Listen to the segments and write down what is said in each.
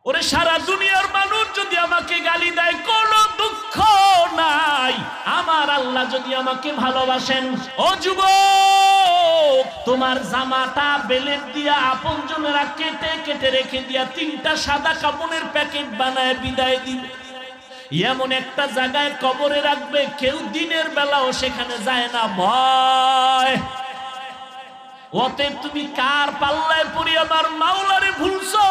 ওরে সারা দুনিয়ার মানুষ যদি আমাকে গালি দেয় কোনো দুঃখ নাই, আমার আল্লাহ যদি আমাকে ভালোবাসেন। ও যুবক, তোমার জামাটা বেলেট দিয়া আপনজনেরা কেটে কেটে রেখে দিয়া 3টা সাদা কাপড়ের প্যাকেট বানায় বিদায় দিবে, এমন একটা জায়গায় কবরে রাখবে, কেউ দিনের বেলাও সেখানে যায় না, ভয়। অতএব তুমি কার পাল্লায় পড়িয়া আমার মাওলারে ভুলছো?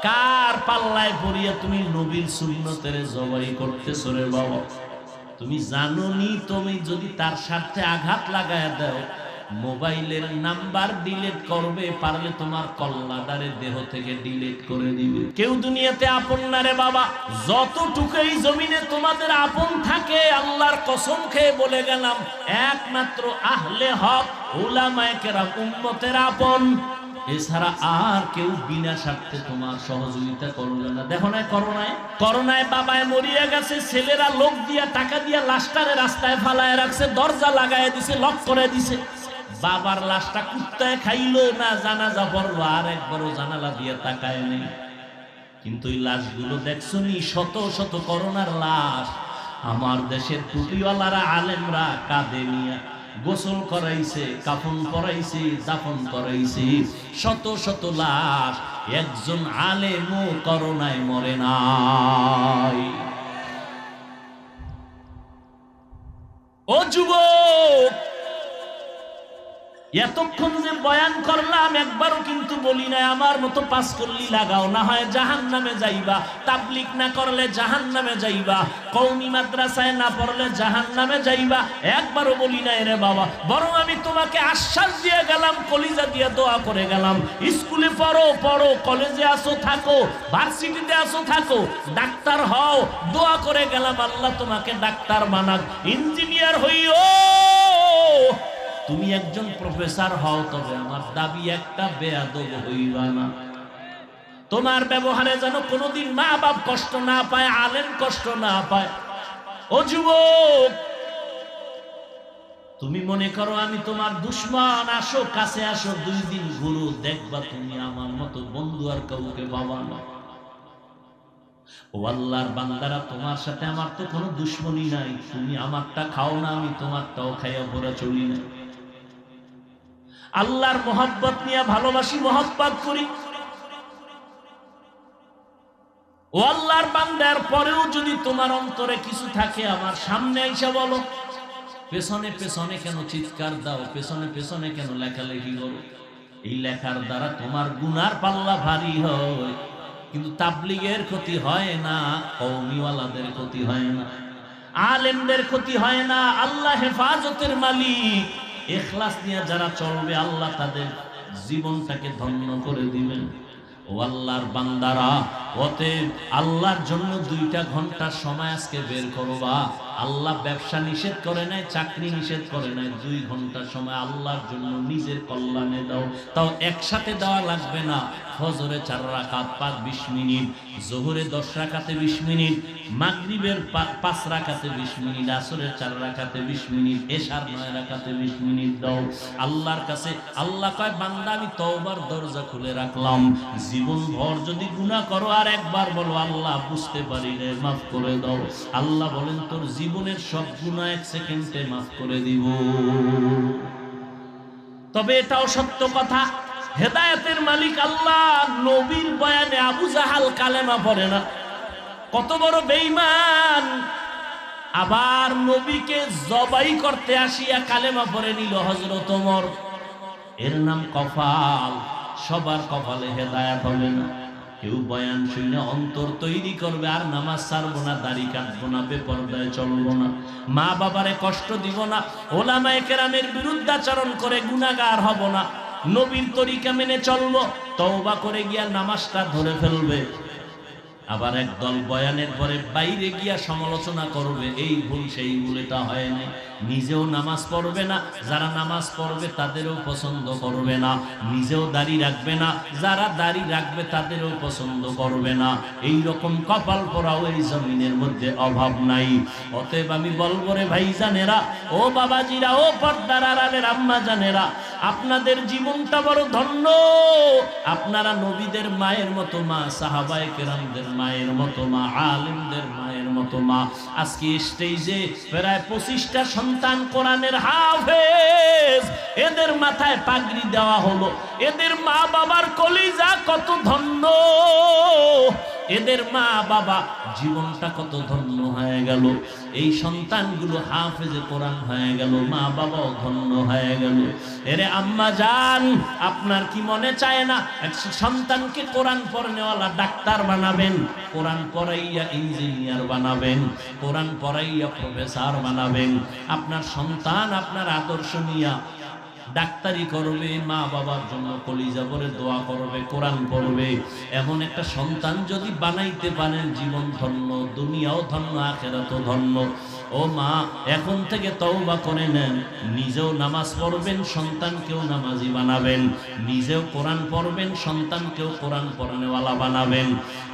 কার পাল্লায় পড়িয়া তুমি নবীর সুন্নতের জবাই করতেছো রে বাবা? তুমি জানো নি তুমি যদি তার সাথে আঘাত লাগায় দাও, মোবাইলের নাম্বার ডিলিট করবে, পারলে তোমার কল্লাদারে দেহ থেকে ডিলিট করে দিবে। কেউ দুনিয়াতে আপন না রে বাবা। যতটুকুই জমিনে তোমাদের আপন থাকে, আল্লাহর কসম খেয়ে বলে গেলাম, একমাত্র আহলে হক উলামায়ে কেরাম উম্মতের আপন, এছাড়া আর কেউ বিনা স্বার্থে তোমার সহযোগিতা করবে না। দেখো না করোনায় বাবায় মরিয়া গেছে, ছেলেরা লোক দিয়া টাকা দিয়া লাশটারে রাস্তায় ফালায় রাখছে, দরজা লাগায় দিছে, লক করে দিছে। বাবার লাশটা কুত্তায় খাইলো না, জানাজা পড়লো, আর একবারও জানালা দিয়ে তাকায় নেই। কিন্তু এই লাশগুলো দেখছো নি, শত শত করোনার লাশ। আমার দেশের টুপিওয়ালারা আলেমরা কাঁধে নিয়ে গোসল করাইছে, কাফন পরাইছে, দাফন করাইছে, শত শত লাশ। একজন আলেমও করোনায় মরে নাই। ও যুবক, এতক্ষণ যে বয়ান করলাম, একবারও কিন্তু বলি না আমার মতো পাস করলি লাগাও, না হয় জাহান্নামে যাইবা, তাবলিগ না করলে জাহান্নামে যাইবা, কওমি মাদ্রাসায় না পড়লে জাহান্নামে যাইবা, একবারও বলি না রে বাবা। বরং আমি তোমাকে আশ্বাস দিয়ে গেলাম, কলিজা দিয়ে দোয়া করে গেলাম, স্কুলে পড়ো পড়ো, কলেজে আসো থাকো, ভার্সিটিতে আসো থাকো, ডাক্তার হও, দোয়া করে গেলাম আল্লাহ তোমাকে ডাক্তার বানাক, ইঞ্জিনিয়ার হইও, তুমি একজন প্রফেসর হও, তবে আমার দাবি একটা, বেয়াদব হইবা না। তোমার ব্যবহারে যেন কোনোদিন মা বাপ কষ্ট না পায়, আলেম কষ্ট না পায়। ও যুবক, তুমি মনে করো আমি তোমার দুশ্মন, আসো কাছে আসো, 2 দিন ঘুরো, দেখবা তুমি আমার মতো বন্ধু আর কাউকে পাবা না। ও আল্লাহর বান্দারা, তোমার সাথে আমার তো কোনো দুশ্মনী নাই, তুমি আমারটা খাও না, আমি তোমারটাও খাইয়া ভরা চলি না। আল্লাহর মোহাব্বত নিয়ে ভালোবাসি, মোহাব্বত করি। ও আল্লাহর বান্দার পরেও যদি তোমার অন্তরে কিছু থাকে, আমার সামনে এসে বলো। পেছনে পেছনে কেন চিৎকার দাও, পেছনে পেছনে কেন লেখালেখি করো? এই লেখার দ্বারা তোমার গুনার পাল্লা ভারী হয়, কিন্তু তাবলিগের ক্ষতি হয় না, কওমিওয়ালাদের ক্ষতি হয় না, আলেমদের ক্ষতি হয় না। আল্লাহ হেফাজতের মালিক। ইখলাস নিয়ে যারা চলবে, আল্লাহ তাদের জীবনটাকে ধন্য করে দিবেন। ও আল্লাহর বান্দারা, অতএব আল্লাহর জন্য 2টা ঘন্টার সময় আজকে বের করবা। আল্লাহ ব্যবসা নিষেধ করে নাই, চাকরি নিষেধ করে নাই, 2 ঘন্টার সময় আল্লাহর জন্য নিজের কল্যাণে দাও। তাও একসাথে দেওয়া লাগবে না। ফজরে 4 রাকাত 20 মিনিট, জোহরে 10 রাকাতে 20 মিনিট, মাগরিবের 5 রাকাতে 20 মিনিট, আসরের 4 রাকাতে 20 মিনিট, এশার 9 রাকাতে 20 মিনিট দাও। আল্লাহর কাছে আল্লাহ কয়, বান্দা আমি তওবার দরজা খুলে রাখলাম, জীবন ভর যদি গুনাহ করো আর একবার বলো আল্লাহ বুঝতে পারি রে, মাফ করে দাও, আল্লাহ বলেন তোর জীবনের সব গুনাহ 1 সেকেন্ডে মাফ করে দিব। তবে এটাও সত্য কথা, হেদায়েতের মালিক আল্লাহ। নবীর বয়ানে আবু জাহাল কালেমা পড়ে না, কত বড় বেঈমান। আবার নবীকে জবাই করতে আসিয়া কালেমা পড়ে নিল হযরত ওমর। এর নাম কপাল। সবার কপালে হেদায়েত হবে না। কেউ বয়ান শুনে অন্তর তৈরি করবে, আর নামাজ ছাড়বো না, দাড়ি কাটবো না, বেপরদায় চলবো না, মা বাবারে কষ্ট দিব না, ওলামায়ে কেরামের বিরুদ্ধাচরণ করে গুনাহগার হব না, নবীর তরিকা মেনে চলবো, তওবা করে গিয়া নামাজটা ধরে ফেলবে। আবার একদল বয়ানের পরে বাইরে গিয়া সমালোচনা করবে, এই ভুল সেই ভুল, এটা হয় না। নিজেও নামাজ পড়বে না, যারা নামাজ পড়বে তাদেরও পছন্দ করবে না। নিজেও দাড়ি রাখবে না, যারা দাড়ি রাখবে তাদেরও পছন্দ করবে না। এই রকম কপাল পোড়াও এই জমিনের মধ্যে অভাব নাই। অতএব আমি বলবো রে ভাইজানেরা, ও বাবাজিরা, ও পর্দার আড়ালের আম্মা জানেরা, আপনাদের জীবনটা বড় ধন্য। আপনারা নবীদের মায়ের মতো মা, সাহাবায়ে কেরামদের মায়ের মতো মা, আলেমদের মায়ের মতো মা। আজকে স্টেজে প্রায় 25টা সন্তান কোরআনের হাফেজ, এদের মাথায় পাগড়ি দেওয়া হলো। এদের মা বাবার কলিজা কত ধন্য, এদের মা বাবা জীবনটা কত ধন্য হয়ে গেল। এই সন্তানগুলো হাফেজে কোরআন হয়ে গেল, মা বাবাও ধন্য হয়ে গেল। এরে আম্মা জান, আপনার কি মনে চায় না এক সন্তানকে কোরআন পড়নেওয়ালা ডাক্তার বানাবেন, কোরআন পড়াইয়া ইঞ্জিনিয়ার বানাবেন, কোরআন পড়াইয়া প্রফেসর বানাবেন? আপনার সন্তান আপনার আদর্শ নিয়া ডাক্তারি করবে, মা বাবার জন্য কলিজা ভরে দোয়া করবে, কোরআন পড়বে। এমন একটা সন্তান যদি বানাইতে পারেন, জীবন ধন্য, দুনিয়াও ধন্য, আখিরাতও ধন্য। ও মা, এখন থেকে তওবা করে নেন, নিজেও নামাজ পড়বেন, সন্তানকেও নামাজি বানাবেন, নিজেও কোরআন পড়বেন, সন্তানকেও কোরআন পড়ানেওয়ালা বানাবেন।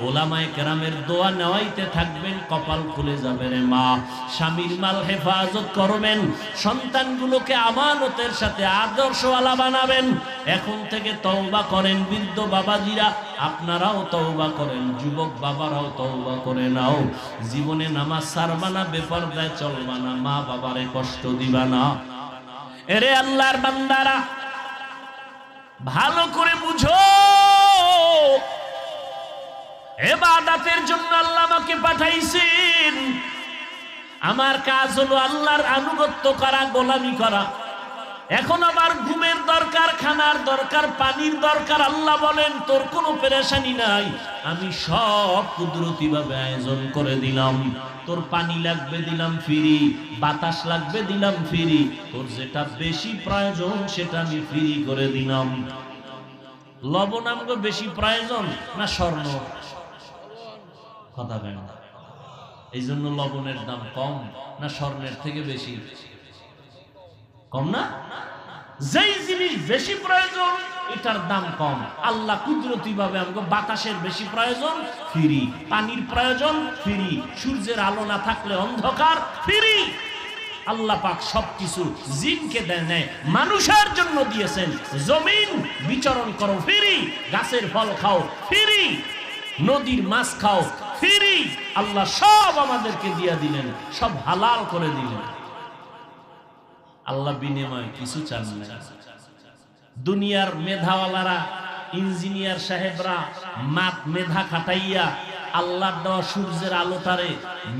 ওলামায়ে কেরামের দোয়া নেওয়াইতে থাকবেন, কপাল খুলে যাবে রে মা। স্বামীর মাল হেফাজত করবেন, সন্তানগুলোকে আমানতের সাথে আদর্শওয়ালা বানাবেন। এখন থেকে তওবা করেন। বৃদ্ধ বাবাজিরা আপনারাও তওবা করেন, যুবক বাবারাও তওবা করে নাও। জীবনে নামাজ ছাড়বা না, বেপরদায় চলবা না, মা বাবারে কষ্ট দিবা না। এরে আল্লাহর বান্দারা, ভালো করে বুঝো, ইবাদতের জন্য আল্লাহ আমাকে পাঠাইছেন। আমার কাজ হলো আল্লাহর আনুগত্য করা, গোলামি করা। এখন আমার ঘুমের দরকার, খানার দরকার, পানির দরকার। আল্লাহ বলেন তোর কোনো পেরেশানি নাই, আমি সব কুদরতি ভাবে আয়োজন করে দিলাম। তোর পানি লাগবে দিলাম ফ্রি, বাতাস লাগবে দিলাম ফ্রি, তোর যেটা বেশি প্রয়োজন সেটা আমি ফ্রি করে দিলাম। লবণ আমগো বেশি প্রয়োজন না স্বর্ণ? কথা বলেন। এই জন্য লবণের দাম কম না স্বর্ণের থেকে বেশি? কম না? যেই জিনিস বেশি প্রয়োজন এটার দাম কম। আল্লাহ কুদরতি ভাবে আমাকে বাতাসের বেশি প্রয়োজন, ফ্রি। পানির প্রয়োজন, ফ্রি। সূর্যের আলো না থাকলে অন্ধকার, ফ্রি। আল্লাহ পাক সবকিছু জিনকে দেন নাই, মানুষের জন্য দিয়েছেন। জমিন বিচরণ করো, ফ্রি। গাছের ফল খাও, ফ্রি। নদীর মাছ খাও, ফ্রি। আল্লাহ সব আমাদেরকে দিয়ে দিলেন, সব হালাল করে দিলেন। আল্লাহ বিনিময় কিছু চান না। দুনিয়ার মেধাওয়ালারা, ইঞ্জিনিয়ার সাহেবরা মেধা খাটাইয়া আল্লাহর দেওয়া সূর্যের আলোটারে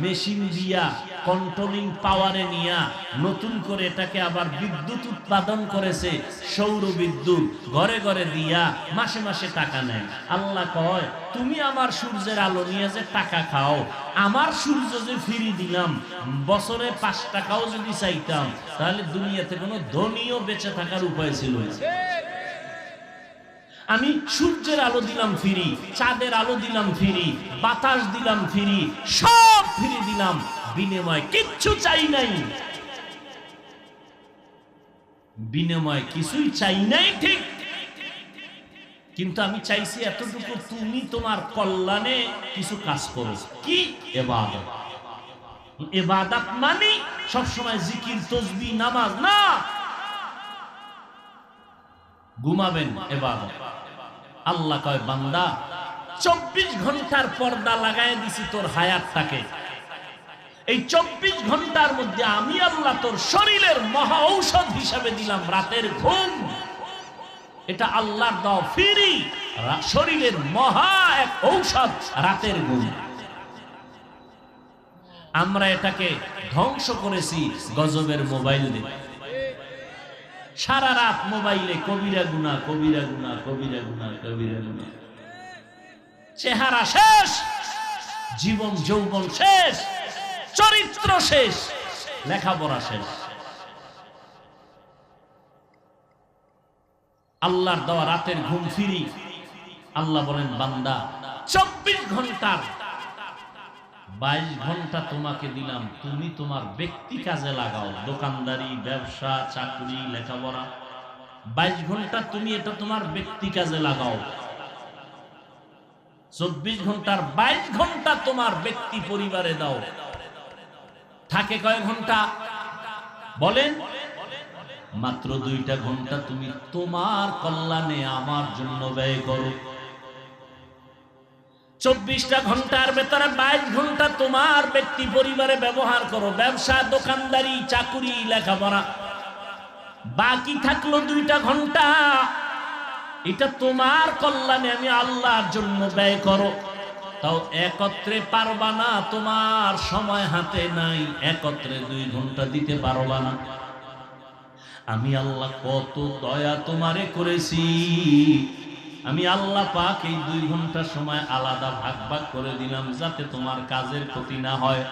মেশিন দিয়া কন্ট্রোলিং পাওয়ারে নিয়া নতুন করে এটাকে আবার বিদ্যুৎ উৎপাদন করেছে, সৌর বিদ্যুৎ ঘরে ঘরে দিয়া মাসে মাসে টাকা নেয়। আল্লাহ কয় তুমি আমার সূর্যের আলো নিয়ে যে টাকা খাও, আমার সূর্য যে ফ্রি দিলাম, বছরে 5 টাকাও যদি চাইতাম তাহলে দুনিয়াতে কোনো ধনীও বেঁচে থাকার উপায় ছিল না। আমি সূর্যের আলো দিলাম ফ্রি, চাঁদের আলো দিলাম ফ্রি, বাতাস দিলাম ফ্রি, সব ফ্রি দিলাম, বিনিময় কিচ্ছু চাই নাই। বিনিময় কিছুই চাই নাই, ঠিক, কিন্তু আমি চাইছি এতটুকু, তুমি তোমার কল্যাণে কিছু কাজ করো। কি? ইবাদত। ইবাদত মানে সবসময় জিকির, তাসবিহ, নামাজ না। ঘুমাবেন ইবাদত। আল্লাহ কয় বান্দা 24 ঘন্টার পর্দা লাগায় দিছি তোর হায়াতটাকে। এই 24 ঘন্টার মধ্যে আমি আল্লাহ তোর শরীরের মহা ঔষধ হিসাবে দিলাম রাতের ঘুম। এটা আল্লাহর দেওয়া ফ্রি শরীরের মহা এক ঔষধ, রাতের ঘুম। আমরা এটাকে ধ্বংস করেছি গজবের মোবাইল দিয়ে। সারা রাত মোবাইলে কবিরা গুনাহ, কবিরা গুনাহ, কবিরা গুনাহ, কবিরা গুনাহ। চেহারা শেষ, জীবন যৌবন শেষ, চরিত্র শেষ, লেখাপড়া শেষ। আল্লাহর দেওয়া রাতের ঘুম ফ্রি। আল্লাহ বলেন বান্দা 24 ঘন্টার 22 ঘন্টা তোমাকে দিলাম, তুমি তোমার ব্যক্তি কাজে লাগাও, দোকানদারি, ব্যবসা, চাকরি, লেখাপড়া। 22 ঘন্টা তুমি এটা তোমার ব্যক্তি কাজে লাগাও। 24 ঘন্টার 22 ঘন্টা তোমার ব্যক্তি পরিবারে দাও। থাকে কয় ঘন্টা বলেন? মাত্র 2টা ঘন্টা তুমি তোমার কল্যাণে আমার জন্য ব্যয় করো। 24টা ঘন্টার ভেতরে 22 ঘন্টা তোমার ব্যক্তি পরিবারে ব্যবহার করো, ব্যবসা, দোকানদারি, চাকুরি, লেখাপড়া। বাকি থাকলো 2টা ঘন্টা, এটা তোমার কল্যাণে আমি আল্লাহর জন্য ব্যয় করো। তাও একত্রে পারবা না, তোমার সময় হাতে নাই, একত্রে 2 ঘন্টা দিতে পারবা না। আমি আল্লাহ কত দয়া তোমারে করেছি, আমি আল্লাহ পাক এই 2 ঘন্টা সময় আলাদা ভাগ ভাগ করে দিলাম যাতে তোমার কাজের ক্ষতি না হয়।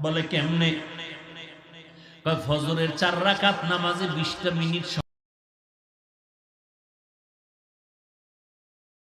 বলে কেমনে? ফজরের 4 রাকাত নামাজে 20টা মিনিট